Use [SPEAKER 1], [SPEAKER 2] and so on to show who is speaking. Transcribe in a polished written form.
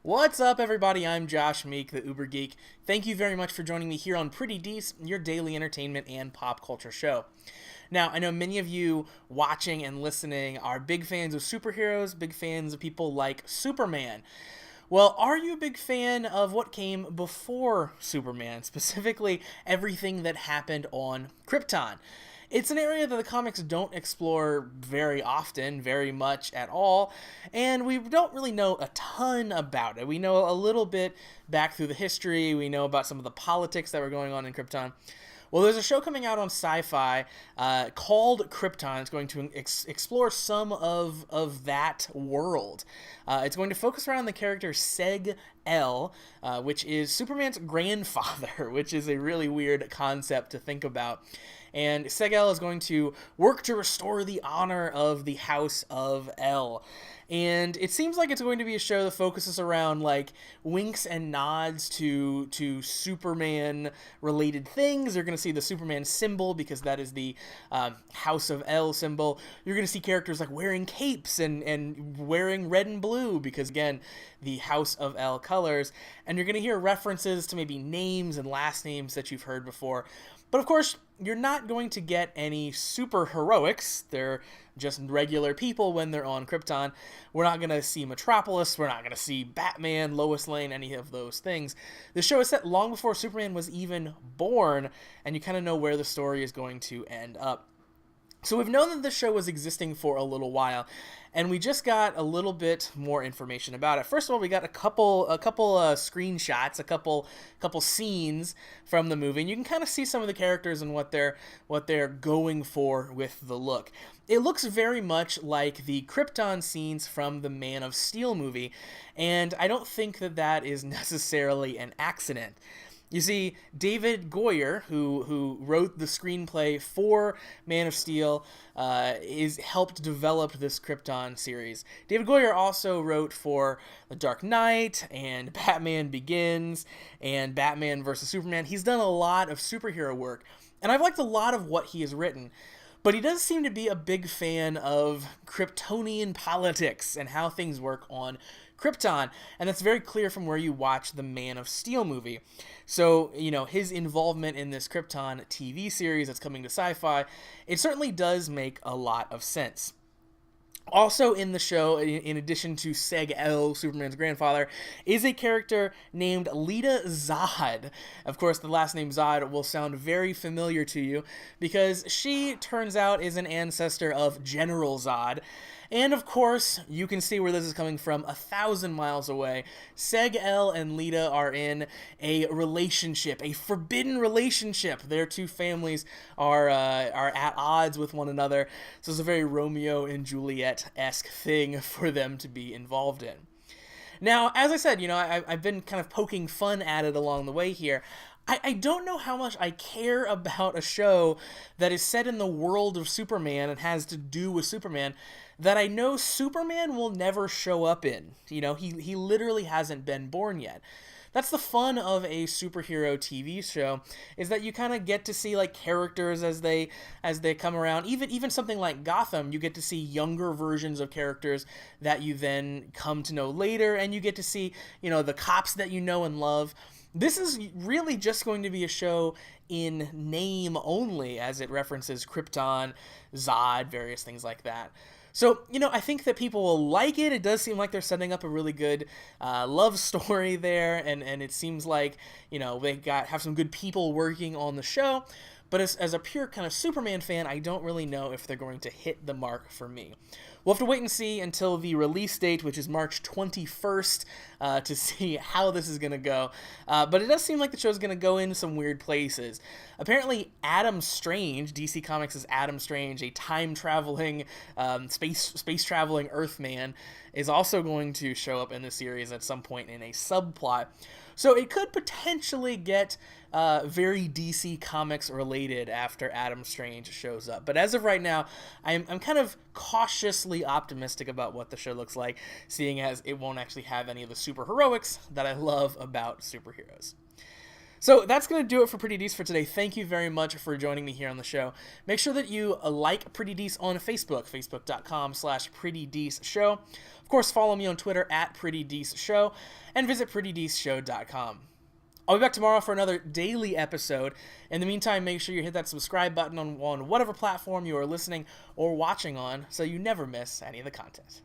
[SPEAKER 1] What's up, everybody? I'm Josh Meek, the Uber Geek. Thank you very much for joining me here on Pretty Dece, your daily entertainment and pop culture show. Now, I know many of you watching and listening are big fans of superheroes, big fans of people like Superman. Well, are you a big fan of what came before Superman, specifically everything that happened on Krypton? It's an area that the comics don't explore very often, very much at all, and we don't really know a ton about it. We know a little bit back through the history, we know about some of the politics that were going on in Krypton. Well, there's a show coming out on Syfy called Krypton. It's going to explore some of that world. It's going to focus around the character Seg-el, which is Superman's grandfather, which is a really weird concept to think about. And seg-el is going to work to restore the honor of the House of El. And it seems like it's going to be a show that focuses around like winks and nods to Superman related things. You're going to see the Superman symbol because that is the House of El symbol. You're going to see characters like wearing capes and wearing red and blue because, again, the House of El colors. And you're going to hear references to maybe names and last names that you've heard before. But of course, you're not going to get any super heroics. They're just regular people when they're on Krypton. We're not going to see Metropolis. We're not going to see Batman, Lois Lane, any of those things. The show is set long before Superman was even born, and you kind of know where the story is going to end up. So we've known that this show was existing for a little while, and we just got a little bit more information about it. First of all, we got a couple screenshots, a couple scenes from the movie, and you can kind of see some of the characters and what they're going for with the look. It looks very much like the Krypton scenes from the Man of Steel movie, and I don't think that is necessarily an accident. You see, David Goyer, who wrote the screenplay for Man of Steel, is helped develop this Krypton series. David Goyer also wrote for The Dark Knight and Batman Begins and Batman vs. Superman. He's done a lot of superhero work, and I've liked a lot of what he has written. But he does seem to be a big fan of Kryptonian politics and how things work on Krypton, and that's very clear from where you watch the Man of Steel movie. So, his involvement in this Krypton TV series that's coming to Syfy, it certainly does make a lot of sense. Also in the show, in addition to Seg-el, Superman's grandfather, is a character named Lyta Zod. Of course, the last name Zod will sound very familiar to you because she, turns out, is an ancestor of General Zod. And of course, you can see where this is coming from 1,000 miles away. Seg-el and Lyta are in a relationship, a forbidden relationship. Their two families are at odds with one another. So it's a very Romeo and Juliet-esque thing for them to be involved in. Now, as I said, I've been kind of poking fun at it along the way here. I don't know how much I care about a show that is set in the world of Superman and has to do with Superman that I know Superman will never show up in. He literally hasn't been born yet. That's the fun of a superhero TV show, is that you kind of get to see like characters as they come around. Even something like Gotham, you get to see younger versions of characters that you then come to know later, and you get to see, the cops that you know and love. This is really just going to be a show in name only, as it references Krypton, Zod, various things like that. So, I think that people will like it. It does seem like they're setting up a really good love story there, and it seems like, they have some good people working on the show. But as a pure kind of Superman fan, I don't really know if they're going to hit the mark for me. We'll have to wait and see until the release date, which is March 21st, to see how this is going to go. But it does seem like the show is going to go into some weird places. Apparently, Adam Strange, DC Comics' Adam Strange, a time-traveling, space-traveling Earthman, is also going to show up in the series at some point in a subplot. So it could potentially get very DC Comics related after Adam Strange shows up. But as of right now, I'm kind of cautiously optimistic about what the show looks like, seeing as it won't actually have any of the super heroics that I love about superheroes. So that's going to do it for Pretty Dece for today. Thank you very much for joining me here on the show. Make sure that you like Pretty Dece on Facebook, facebook.com/PrettyDeceShow. Of course, follow me on Twitter at PrettyDeceShow and visit PrettyDeceShow.com. I'll be back tomorrow for another daily episode. In the meantime, make sure you hit that subscribe button on whatever platform you are listening or watching on so you never miss any of the content.